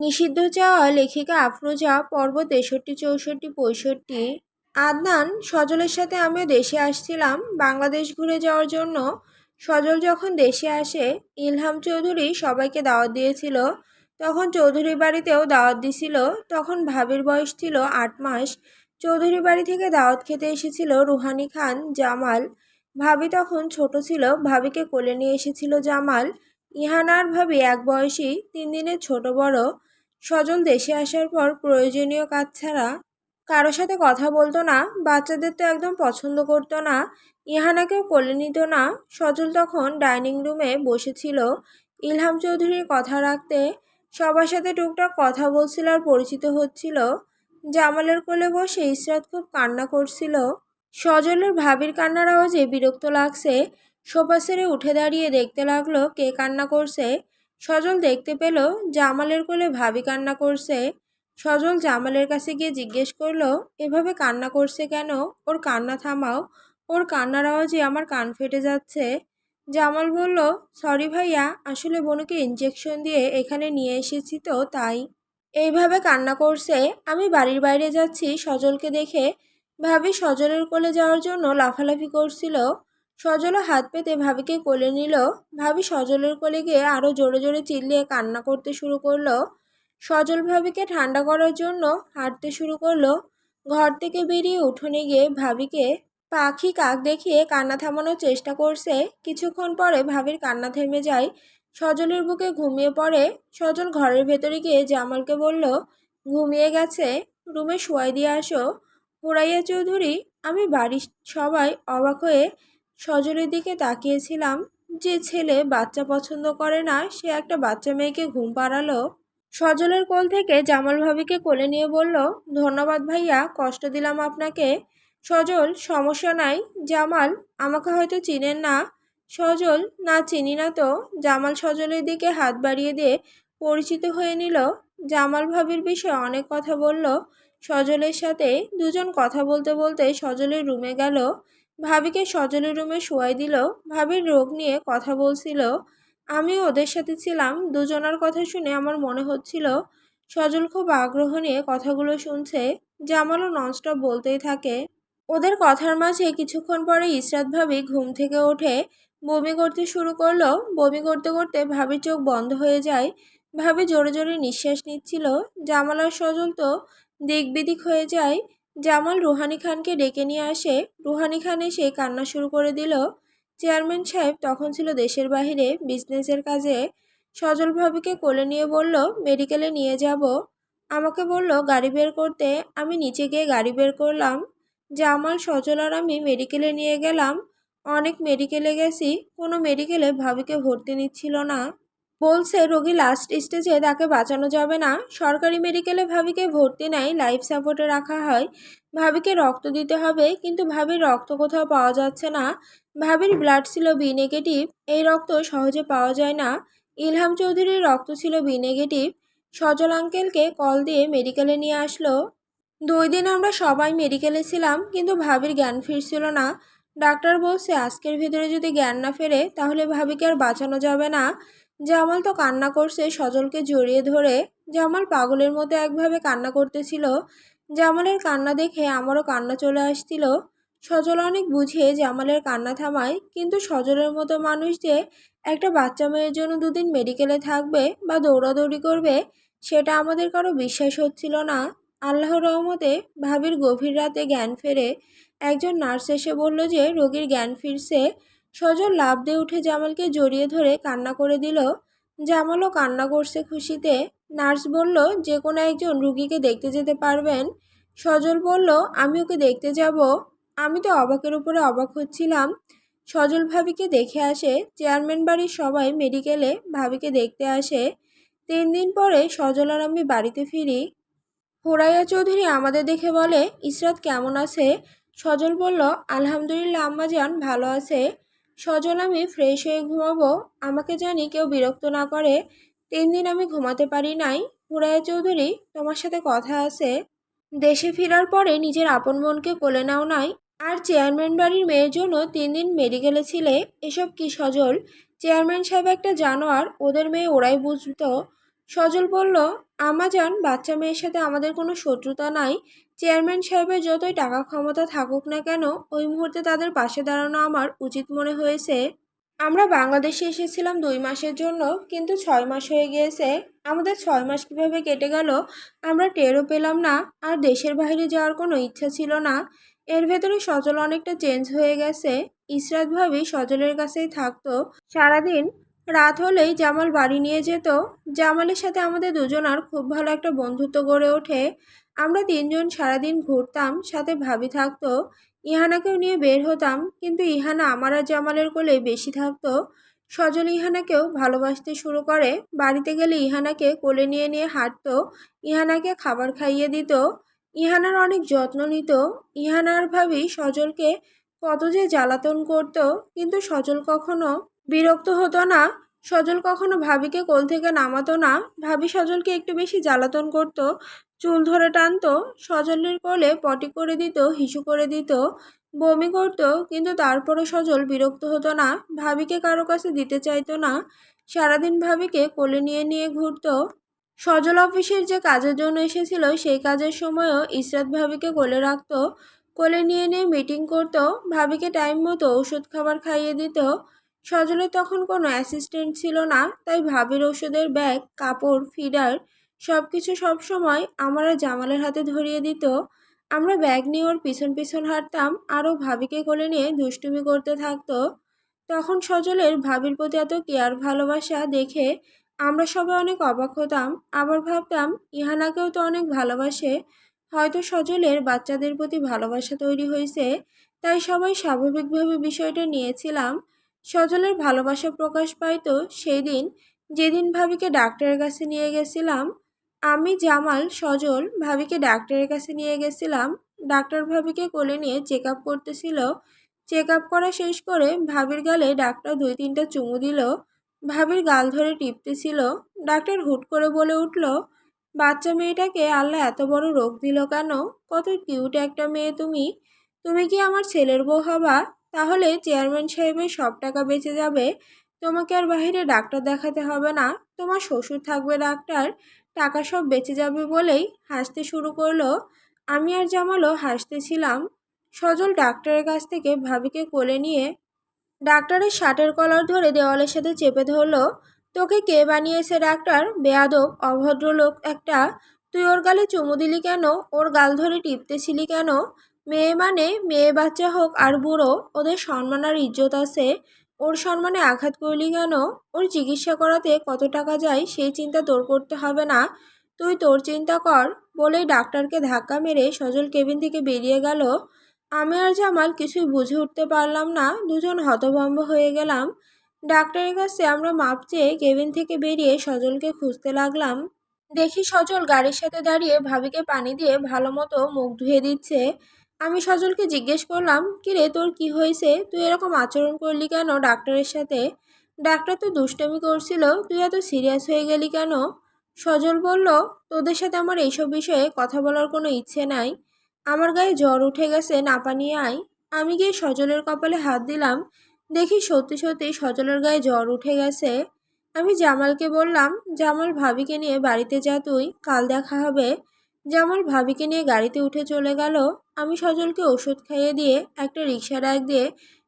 নিষিদ্ধ চাওয়া লেখিকা আফরোজা পর্ব 63, 64, 65। আদনান সজলের সাথে আমিও দেশে আসছিলাম বাংলাদেশ ঘুরে যাওয়ার জন্য। সজল যখন দেশে আসে ইলহাম চৌধুরী সবাইকে দাওয়াত দিয়েছিল। তখন চৌধুরী বাড়িতেও দাওয়াত দিছিল। তখন ভাবির বয়স ছিল 8 মাস। চৌধুরী বাড়ি থেকে দাওয়াত খেতে এসেছিল রুহানি খান, জামাল। ভাবি তখন ছোট ছিল, ভাবিকে কোলে নিয়ে এসেছিল জামাল। ইহানা আর ভাবি এক বয়সী, 3 দিনের ছোট বড়। সজল দেশে আসার পর প্রয়োজনীয় কাজ ছাড়া কারো সাথে কথা বলতো না। বাচ্চাদের তো একদম পছন্দ করতো না। ইহানাকেও কোলে নিত না। সজল তখন ডাইনিং রুমে বসেছিল ইলহাম চৌধুরীর কথা রাখতে। সবার সাথে টুকটাক কথা বলছিল আর পরিচিত হচ্ছিল। জামালের কোলে বসে ইসরাত খুব কান্না করছিল। সজলের ভাবির কান্নার আওয়াজে বিরক্ত লাগছে। সোফা ছেড়ে উঠে দাঁড়িয়ে দেখতে লাগলো কে কান্না করছে। সজল দেখতে পেল জামালের কোলে ভাবি কান্না করছে। সজল জামালের কাছে গিয়ে জিজ্ঞেস করলো, এভাবে কান্না করছে কেন? ওর কান্না থামাও, ওর কান্নার আওয়াজে আমার কান ফেটে যাচ্ছে। জামাল বলল, সরি ভাইয়া, আসলে বোনকে ইনজেকশন দিয়ে এখানে নিয়ে এসেছি তো তাই এইভাবে কান্না করছে। আমি বাড়ির বাইরে যাচ্ছি সজলকে দেখে। ভাবি সজলের কোলে যাওয়ার জন্য লাফালাফি করছিল। সজলও হাত পেতে ভাবিকে কোলে নিল। ভাবি সজলের কোলে গিয়ে আরো জোরে জোরে চিল্লিয়ে কান্না করতে শুরু করলো। সজল ভাবিকে ঠান্ডা করার জন্য হাঁটতে শুরু করলো। ঘর থেকে বেরিয়ে উঠোনে গিয়ে ভাবিকে পাখি কাক দেখিয়ে কান্না থামানোর চেষ্টা করছে। কিছুক্ষণ পরে ভাবির কান্না থেমে যায়। সজলের বুকে ঘুমিয়ে পড়ে। সজল ঘরের ভেতরে গিয়ে জামালকে বলল, ঘুমিয়ে গেছে, রুমে শোয়াই দিয়ে আসো। হুরাইয়া চৌধুরী, আমি বাড়ির সবাই অবাক হয়ে সজলের দিকে তাকিয়েছিলাম। যে ছেলে বাচ্চা পছন্দ করে না সে একটা বাচ্চা মেয়েকে ঘুম পাড়ালো। সজলের কোল থেকে জামাল ভাবিকে কোলে নিয়ে বলল, ধন্যবাদ ভাইয়া, কষ্ট দিলাম আপনাকে। সজল, সমস্যা নাই। জামাল, আমাকে হয়তো চিনেন না। সজল, না চিনি না তো। জামাল সজলের দিকে হাত বাড়িয়ে দিয়ে পরিচিত হয়ে নিল। জামাল ভাবির বিষয়ে অনেক কথা বলল সজলের সাথে। দুজন কথা বলতে বলতে সজলের রুমে গেল। ভাবিকে সজলের রুমে শোয়াই দিল। ভাবির রোগ নিয়ে কথা বলছিল। আমিও ওদের সাথে ছিলাম। দুজনার কথা শুনে আমার মনে হচ্ছিল সজল খুব আগ্রহ নিয়ে কথাগুলো শুনছে। জামালও ননস্টপ বলতেই থাকে। ওদের কথার মাঝে কিছুক্ষণ পরে ইসরাত ভাবি ঘুম থেকে ওঠে বমি করতে শুরু করলো। বমি করতে করতে ভাবির চোখ বন্ধ হয়ে যায়। ভাবি জোরে জোরে নিঃশ্বাস নিচ্ছিল। জামাল আর সজল তো দিক বিদিক হয়ে যায়। জামাল রুহানি খানকে ডেকে নিয়ে আসে। রুহানি খান এসে কান্না শুরু করে দিল। চেয়ারম্যান সাহেব তখন ছিল দেশের বাইরে বিজনেসের কাজে। সজল ভাবিকে কোলে নিয়ে বলল, মেডিকেলে নিয়ে যাব। আমাকে বলল গাড়ি বের করতে। আমি নিচে গিয়ে গাড়ি বের করলাম। জামাল, সজল আর আমি মেডিকেলে নিয়ে গেলাম। অনেক মেডিকেলে গেছি, কোনো মেডিকেলে ভাবিকে ভর্তি নিচ্ছিল না। বলছে রোগী লাস্ট স্টেজে, তাকে বাঁচানো যাবে না। সরকারি মেডিকেলে ভাবিকে ভর্তি নেয়, লাইফ সাপোর্টে রাখা হয়। ভাবিকে রক্ত দিতে হবে, কিন্তু ভাবির রক্ত কোথাও পাওয়া যাচ্ছে না। ভাবির ব্লাড ছিল বি নেগেটিভ। এই রক্ত সহজে পাওয়া যায় না। ইলহাম চৌধুরীর রক্ত ছিল বি নেগেটিভ। সজল আঙ্কেলকে কল দিয়ে মেডিকেলে নিয়ে আসলো। 2 দিন আমরা সবাই মেডিকেলে ছিলাম, কিন্তু ভাবির জ্ঞান ফিরছিল না। ডাক্তার বলছে আজকের ভিতরে যদি জ্ঞান না ফেরে তাহলে ভাবিকে আর বাঁচানো যাবে না। জামাল তো কান্না করছে সজলকে জড়িয়ে ধরে। জামাল পাগলের মতো একভাবে কান্না করতেছিল। জামালের কান্না দেখে আমারও কান্না চলে আসছিল। সজল অনেক বুঝিয়ে জামালের কান্না থামায়, কিন্তু সজলের মতো মানুষ যে একটা বাচ্চা মেয়ের জন্য 2 দিন মেডিকেলে থাকবে বা দৌড়াদৌড়ি করবে, সেটা আমাদের কারো বিশ্বাস হচ্ছিল না। আল্লাহর রহমতে ভাবির গভীর রাতে জ্ঞান ফেরে। একজন নার্স এসে বলল যে রোগীর জ্ঞান ফিরছে। সজল লাফ দিয়ে উঠে জামালকে জড়িয়ে ধরে কান্না করে দিল। জামালও কান্না করছে খুশিতে। নার্স বলল যে কোনো একজন রুগীকে দেখতে যেতে পারবেন। সজল বলল, আমি ওকে দেখতে যাব। আমি তো অবাকের উপরে অবাক হচ্ছিলাম। সজল ভাবিকে দেখে আসে। চেয়ারম্যান বাড়ির সবাই মেডিকেলে ভাবিকে দেখতে আসে। 3 দিন পরে সজল আর আমি বাড়িতে ফিরি। হুরাইয়া চৌধুরী আমাদের দেখে বলে, ইসরাত কেমন আছে? সজল বলল, আলহামদুলিল্লাহ আম্মাজান, ভালো আছে। সজল, আমি ফ্রেশ হয়ে ঘুমাবো, আমাকে জানি কেউ বিরক্ত না করে। 3 দিন আমি ঘুমাতে পারি নাই। হুরাইয়া চৌধুরী, তোমার সাথে কথা আছে। দেশে ফেরার পরে নিজের আপন বোনকে কোলে নাও নাই, আর চেয়ারম্যান বাড়ির মেয়ের জন্য 3 দিন মেডিকেলে ছিলে। এসব কি সজল? চেয়ারম্যান সাহেব একটা জানোয়ার, ওদের মেয়ে ওরাই বুঝতো। সজল বলল, আমাজান, বাচ্চা মেয়ের সাথে আমাদের কোনো শত্রুতা নাই। চেয়ারম্যান সাহেবের যতই টাকা ক্ষমতা থাকুক না কেন, ওই মুহূর্তে তাদের পাশে দাঁড়ানো আমার উচিত মনে হয়েছে। আমরা বাংলাদেশে এসেছিলাম 2 মাসের জন্য, কিন্তু 6 মাস হয়ে গিয়েছে। আমাদের 6 মাস কিভাবে কেটে গেল আমরা টেরও পেলাম না। আর দেশের বাইরে যাওয়ার কোনো ইচ্ছা ছিল না। এর ভেতরে সজল অনেকটা চেঞ্জ হয়ে গেছে। ইসরাত ভাবি সজলের কাছেই থাকতো সারাদিন। রাত হলেই জামাল বাড়ি নিয়ে যেত। জামালের সাথে আমাদের দুজনার খুব ভালো একটা বন্ধুত্ব গড়ে ওঠে। আমরা 3জন সারাদিন ঘুরতাম, সাথে ভাবি থাকতো। ইহানাকেও নিয়ে বের হতাম, কিন্তু ইহানা আমার আর জামালের কোলে বেশি থাকতো। সজল ইহানাকেও ভালোবাসতে শুরু করে। বাড়িতে গেলে ইহানাকে কোলে নিয়ে নিয়ে হাঁটতো, ইহানাকে খাবার খাইয়ে দিত, ইহানার অনেক যত্ন নিত। ইহানার ভাবি সজলকে কত যে জ্বালাতন করত, কিন্তু সজল কখনো বিরক্ত হতো না। সজল কখনো ভাবিকে কোল থেকে নামাতো না। ভাবি সজলকে একটু বেশি জ্বালাতন করত, চুল ধরে টানতো, সজলের কোলে পটি করে দিত, হিসু করে দিত, বমি করত, কিন্তু তারপরে সজল বিরক্ত হতো না, ভাবিকে কারো কাছে দিতে চাইতো না। সারাদিন ভাবিকে কোলে নিয়ে নিয়ে ঘুরতো। সজল অফিসের যে কাজের জন্য এসেছিল, সেই কাজের সময়ও ইসরাত ভাবিকে কোলে রাখতো, কোলে নিয়ে নিয়ে মিটিং করত, ভাবিকে টাইম মতো ওষুধ খাবার খাইয়ে দিত। সজলের তখন কোনো অ্যাসিস্ট্যান্ট ছিল না, তাই ভাবির ওষুধের ব্যাগ, কাপড়, ফিডার সব কিছু সবসময় আমার আর জামালের হাতে ধরিয়ে দিত। আমরা ব্যাগ নিয়ে ওর পিছন পিছন হাঁটতাম, আরও ভাবিকে কোলে নিয়ে দুষ্টুমি করতে থাকতো। তখন সজলের ভাবির প্রতি এত কেয়ার ভালোবাসা দেখে আমরা সবাই অনেক অবাক হতাম। আবার ভাবতাম, ইহানাকেও তো অনেক ভালোবাসে, হয়তো সজলের বাচ্চাদের প্রতি ভালোবাসা তৈরি হয়েছে, তাই সবাই স্বাভাবিকভাবে বিষয়টা নিয়েছিলাম। সজলের ভালোবাসা প্রকাশ পাইতো সেই দিন, যেদিন ভাবিকে ডাক্তারের কাছে নিয়ে গেছিলাম। আমি, জামাল, সজল ভাবিকে ডাক্তারের কাছে নিয়ে গেছিলাম। ডাক্তার ভাবিকে কোলে নিয়ে চেক আপ করতেছিল। চেক আপ করা শেষ করে ভাবির গালে ডাক্তার 2-3টা চুমু দিল। ভাবির গাল ধরে টিপতেছিল। ডাক্তার হুট করে বলে উঠল, বাচ্চা মেয়েটাকে আল্লাহ এত বড় রোগ দিল কেন? কত কিউট একটা মেয়ে তুমি। তুমি কি আমার ছেলের বউ হবা? তাহলে চেয়ারম্যান সাহেবের সব টাকা বেঁচে যাবে। তোমাকে আর বাইরে ডাক্তার দেখাতে হবে না। তোমার শ্বশুর থাকবে ডাক্তার। টাকা সব বেঁচে যাবে বলেই হাসতে শুরু করলো। আমি আর জামালও হাসতেছিলাম। সজল ডাক্তারের কাছ থেকে ভাবিকে কোলে নিয়ে ডাক্তারের শার্টের কলার ধরে দেওয়ালের সাথে চেপে ধরলো। তোকে কে বানিয়েছে ডাক্তার? বেয়াদব, অভদ্র লোক একটা। তুই ওর গালে চুমু দিলি কেন? ওর গাল ধরে টিপতেছিলি কেন? মেয়ে মানে মেয়ে, বাচ্চা হোক আর বুড়ো, ওদের সম্মান আর ইজ্জত আছে। ওর সম্মানে আঘাত করলি কেন? ওর চিকিৎসা করাতে কত টাকা যায় সেই চিন্তা তোর করতে হবে না। তুই তোর চিন্তা কর। বলেই ডাক্তারকে ধাক্কা মেরে সজল কেবিন থেকে বেরিয়ে গেল। আমি আর জামাল কিছুই বুঝে উঠতে পারলাম না, দুজন হতভম্ব হয়ে গেলাম। ডাক্তারের কাছে আমরা মাপ চেয়ে কেবিন থেকে বেরিয়ে সজলকে খুঁজতে লাগলাম। দেখি সজল গাড়ির সাথে দাঁড়িয়ে ভাবিকে পানি দিয়ে ভালো মতো মুখ ধুয়ে দিচ্ছে। আমি সজলকে জিজ্ঞেস করলাম, কিরে তোর কি হয়েছে? তুই এরকম আচরণ করলি কেন ডাক্তারের সাথে? ডাক্তার তো দুষ্টামি করছিল, তুই এত সিরিয়াস হয়ে গেলি কেন? সজল বলল, তোদের সাথে আমার এইসব বিষয়ে কথা বলার কোনো ইচ্ছে নাই। আমার গায়ে জ্বর উঠে গেছে, নাপা নিয়ে আয়। আমি গিয়ে সজলের কপালে হাত দিলাম। দেখি সত্যি সত্যি সজলের গায়ে জ্বর উঠে গেছে। আমি জামালকে বললাম, জামাল ভাবিকে নিয়ে বাড়িতে যা তুই, কাল দেখা হবে। জামাল ভাবিকে নিয়ে গাড়িতে উঠে চলে গেল। আমি সজলকে ওষুধ খাইয়ে দিয়ে একটা রিক্সা ডাক দিয়ে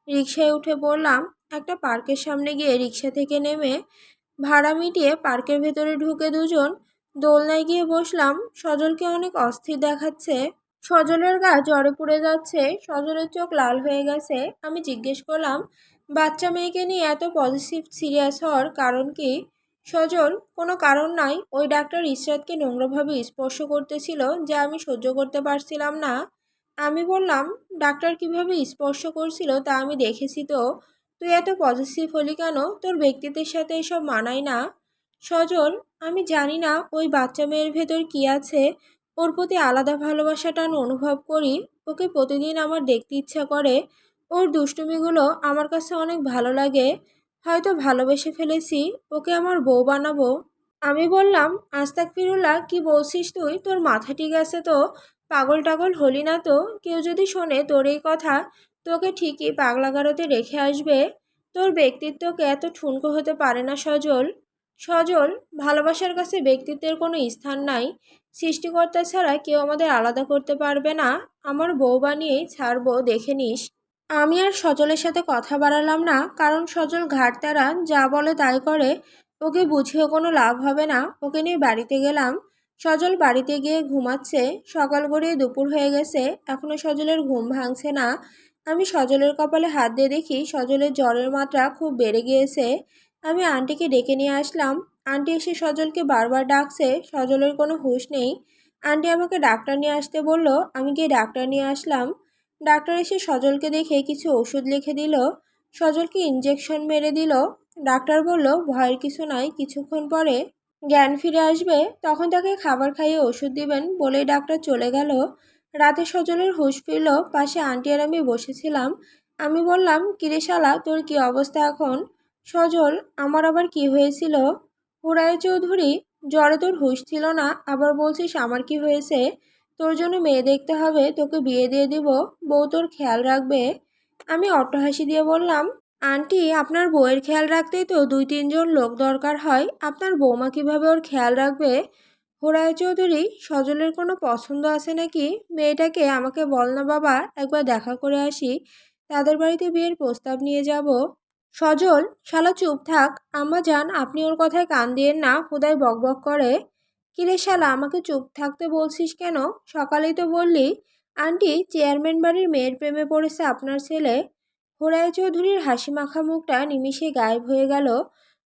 রিক্সায় উঠে পড়লাম। একটা পার্কের সামনে গিয়ে রিক্সা থেকে নেমে ভাড়া মিটিয়ে পার্কের ভেতরে ঢুকে দুজন দোলনায় গিয়ে বসলাম। সজলকে অনেক অস্থির দেখাচ্ছে। সজলের গা জ্বরে পুড়ে যাচ্ছে, সজলের চোখ লাল হয়ে গেছে। আমি জিজ্ঞেস করলাম, বাচ্চা মেয়েকে নিয়ে এত পজিটিভ সিরিয়াস হওয়ার কারণ কি? সজল, কোনো কারণ নাই। ওই ডাক্তার ইসরাতকে নোংরাভাবে স্পর্শ করতেছিল, যা আমি সহ্য করতে পারছিলাম না। আমি বললাম, ডাক্তার কিভাবে স্পর্শ করছিল তা আমি দেখেছি তো। তুই এত পজিটিভ হলি কেন? তোর ব্যক্তিত্বের সাথে এসব মানায় না। সজল, আমি জানি না ওই বাচ্চা মেয়ের ভেতর কি আছে। ওর প্রতি আলাদা ভালোবাসা টান অনুভব করি। ওকে প্রতিদিন আমার দেখতে ইচ্ছা করে। ওর দুষ্টুমিগুলো আমার কাছে অনেক ভালো লাগে। হয়তো ভালোবেসে ফেলেছি, ওকে আমার বউ বানাবো। আমি বললাম, আস্তাগফিরুল্লাহ, কি বলছিস তুই? তোর মাথা ঠিক আছে তো? পাগল টাগল হলি না তো? কেউ যদি শোনে তোর এই কথা, তোকে ঠিকই পাগলাগারদে রেখে আসবে। তোর ব্যক্তিত্বকে এত ঠুনকো হতে পারে না সজল। সজল, ভালোবাসার কাছে ব্যক্তিত্বের কোনো স্থান নাই। সৃষ্টিকর্তা ছাড়া কেউ আমাদের আলাদা করতে পারবে না। আমার বউ বানিয়েই ছাড়বো, দেখে নিস। আমি আর সজলের সাথে কথা বাড়ালাম না, কারণ সজল ঘাড়ত্যাড়া, যা বলে তাই করে। ওকে বুঝিয়েও কোনো লাভ হবে না। ওকে নিয়ে বাড়িতে গেলাম। সজল বাড়িতে গিয়ে ঘুমাচ্ছে। সকাল গড়িয়ে দুপুর হয়ে গেছে, এখনো সজলের ঘুম ভাঙছে না। আমি সজলের কপালে হাত দিয়ে দেখি সজলের জ্বরের মাত্রা খুব বেড়ে গিয়েছে। আমি আন্টিকে ডেকে নিয়ে আসলাম। আন্টি এসে সজলকে বারবার ডাকছে, সজলের কোনো হুঁশ নেই। আন্টি আমাকে ডাক্তার নিয়ে আসতে বলল, আমি গিয়ে ডাক্তার নিয়ে আসলাম। ডাক্তার এসে সজলকে দেখে কিছু ওষুধ লিখে দিল। সজলকে ইঞ্জেকশন মেরে দিল। ডাক্তার বলল, ভয়ের কিছু নাই, কিছুক্ষণ পরে জ্ঞান ফিরে আসবে, তখন তাকে খাবার খাইয়ে ওষুধ দিবেন বলেই ডাক্তার চলে গেল। রাতে সজলের হুঁশ ফিরল। পাশে আন্টি আর আমি বসেছিলাম। আমি বললাম, কিরে শালা, তোর কি অবস্থা এখন? সজল, আমার আবার কি হয়েছিল? হুরায় চৌধুরী, জ্বরে তোর হুঁশ ছিল না, আবার বলছিস আমার কি হয়েছে? তোর জন্য মেয়ে দেখতে হবে, তোকে বিয়ে দিয়ে দিব, বউ তোর খেয়াল রাখবে। আমি অট্টহাসি দিয়ে বললাম, আন্টি, আপনার বউয়ের খেয়াল রাখতেই তো 2-3 জন লোক দরকার হয়, আপনার বৌমা কিভাবে ওর খেয়াল রাখবে? হুরায় চৌধুরী, সজলের কোনো পছন্দ আছে নাকি? মেয়েটাকে আমাকে বল না বাবা, একবার দেখা করে আসি, তাদের বাড়িতে বিয়ের প্রস্তাব নিয়ে যাব। সজল, শালা চুপ থাক। আম্মা জান, আপনি ওর কথায় কান দিয়েন না, হুদাই বকবক করে। কিরে শালা, আমাকে চুপ থাকতে বলছিস কেন? সকালেই তো বললি। আন্টি, চেয়ারম্যান বাড়ির মেয়ের প্রেমে পড়েছে আপনার ছেলে। হুরায় চৌধুরীর হাসি মাখা মুখটা নিমিষে গায়েব হয়ে গেল।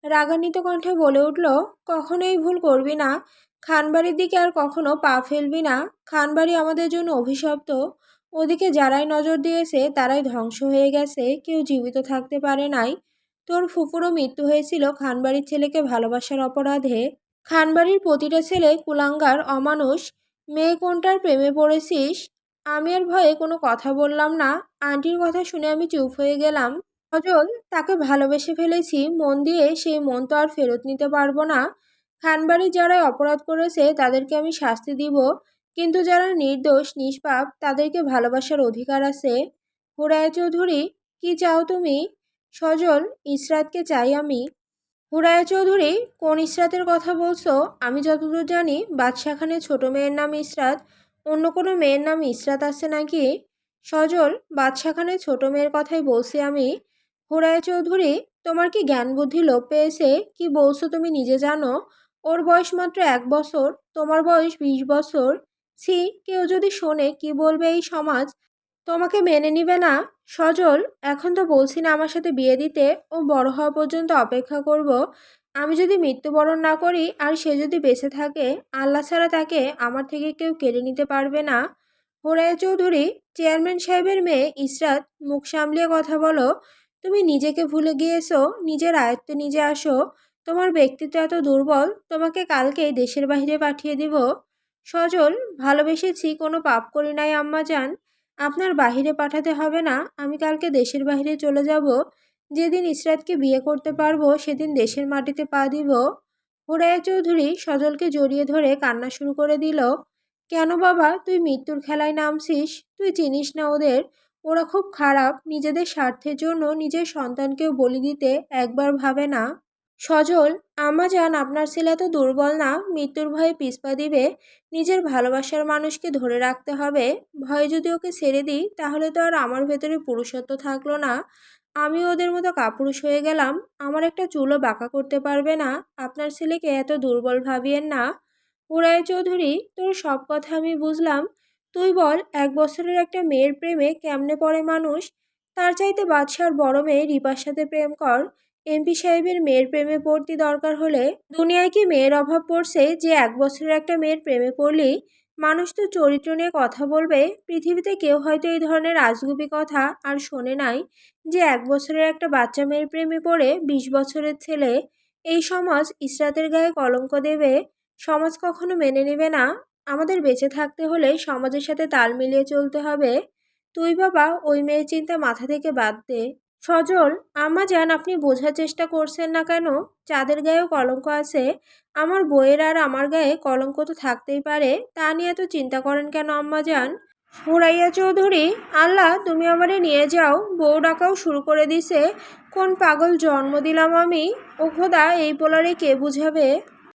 রাগান্বিত কণ্ঠে বলে উঠল, কখনোই ভুল করবি না। খানবাড়ির দিকে আর কখনো পা ফেলবি না। খানবাড়ি আমাদের জন্য অভিশপ্ত। ওদিকে যারাই নজর দিয়েছে তারাই ধ্বংস হয়ে গেছে, কেউ জীবিত থাকতে পারে নাই। তোর ফুফুরও মৃত্যু হয়েছিল খানবাড়ির ছেলেকে ভালোবাসার অপরাধে। খানবাড়ির প্রতিটা ছেলে কুলাঙ্গার, অমানুষ। মেয়ে কোনটার প্রেমে পড়েছিস? আমি আর ভয়ে কোনো কথা বললাম না। আন্টির কথা শুনে আমি চুপ হয়ে গেলাম। সজল, তাকে ভালোবেসে ফেলেছি মন দিয়ে, সেই মন তো আর ফেরত নিতে পারবো না। খানবাড়ির যারা অপরাধ করেছে তাদেরকে আমি শাস্তি দিব, কিন্তু যারা নির্দোষ নিষ্পাপ তাদেরকে ভালোবাসার অধিকার আছে। হুরায় চৌধুরী, কি চাও তুমি? সজল, ইসরাতকে চাই আমি। হুরায় চৌধুরী, কোন ইসরাতের কথা বলছো? আমি যতদূর জানি বাদশা খানের ছোট মেয়ের নাম ইসরাত। অন্য কোনো মেয়ের নাম ইসরাত আছে নাকি? সজল, বাদশা খানের ছোট মেয়ের কথাই বলছি আমি। হুরায় চৌধুরী, তোমার কি জ্ঞান বুদ্ধি লোপ পেয়েছে? কি বলছো তুমি নিজে জানো? ওর বয়স মাত্র 1 বছর, তোমার বয়স 20 বছর। ছি, কেউ যদি শোনে কি বলবে এই সমাজ? তোমাকে মেনে নিবে না। সজল, এখন তো বলছি না আমার সাথে বিয়ে দিতে, ও বড় হওয়া পর্যন্ত অপেক্ষা করব। আমি যদি মৃত্যুবরণ না করি আর সে যদি বেঁচে থাকে, আল্লাহ ছাড়া তাকে আমার থেকে কেউ কেড়ে নিতে পারবে না। হোরাইয়া চৌধুরী, চেয়ারম্যান সাহেবের মেয়ে ইসরাত, মুখ সামলিয়ে কথা বলো। তুমি নিজেকে ভুলে গিয়েছো, নিজের আয়ত্তে নিজে আসো। তোমার ব্যক্তিত্ব এত দুর্বল, তোমাকে কালকেই দেশের বাইরে পাঠিয়ে দিব। সজল, ভালোবেসেছি, কোনো পাপ করি নাই আম্মা জান। আপনার বাহিরে পাঠাতে হবে না, আমি কালকে দেশের বাইরে চলে যাব। যেদিন ইসরাতকে বিয়ে করতে পারবো সেদিন দেশের মাটিতে পা দিব। হুরাইয়া চৌধুরী সজলকে জড়িয়ে ধরে কান্না শুরু করে দিল। কেন বাবা, তুই মৃত্যুর খেলায় নামছিস? তুই চিনিস না ওদের? ওরা খুব খারাপ, নিজেদের স্বার্থের জন্য নিজের সন্তানকেও বলি দিতে একবার ভাবে না। সজল, আম্মা জান, আপনার ছেলে তো দুর্বল না, মৃত্যুর ভয়ে পিছপা দিবে। নিজের ভালোবাসার মানুষকে ধরে রাখতে হবে। ভয়ে যদি ওকে ছেড়ে দিই তাহলে তো আর আমার ভেতরে পুরুষত্ব থাকলো না। আমি ওদের মতো কাপুরুষ হয়ে গেলাম। আমার একটা চুলও বাঁকা করতে পারবে না। আপনার ছেলেকে এত দুর্বল ভাবিয়েন না। হুরায় চৌধুরী, তোর সব কথা আমি বুঝলাম। তুই বল, 1 বছরের একটা মেয়ের প্রেমে কেমনে পড়ে মানুষ? তার চাইতে বাদশার বড় মেয়ে রিপার সাথে প্রেম কর। এমপি সাহেবের মেয়ের প্রেমে পড়তে দরকার হলে দুনিয়ায় কি মেয়ের অভাব পড়ছে যে 1 বছরের একটা মেয়ের প্রেমে পড়লি? মানুষ তো চরিত্র নিয়ে কথা বলবে। পৃথিবীতে কেউ হয়তো এই ধরনের আজগুবি কথা আর শোনে নাই, যে 1 বছরের একটা বাচ্চা মেয়ের প্রেমে পড়ে 20 বছরের ছেলে। এই সমাজ ইসরাতের গায়ে কলঙ্ক দেবে। সমাজ কখনো মেনে নেবে না। আমাদের বেঁচে থাকতে হলে সমাজের সাথে তাল মিলিয়ে চলতে হবে। তুই বাবা ওই মেয়ের চিন্তা মাথা থেকে বাদ দে। সজল, আম্মা জান, আপনি বোঝার চেষ্টা করছেন না কেন? চাঁদের গায়েও কলঙ্ক আছে। আমার বইয়ের আর আমার গায়ে কলঙ্ক তো থাকতেই পারে, তা নিয়ে এত চিন্তা করেন কেন আম্মা জান? হুরাইয়া চৌধুরী, আল্লাহ তুমি আমারে নিয়ে যাও, বউ ডাকাও শুরু করে দিছে। কোন পাগল জন্ম দিলাম আমি, ও খোদা এই পোলারে কে বুঝাবে।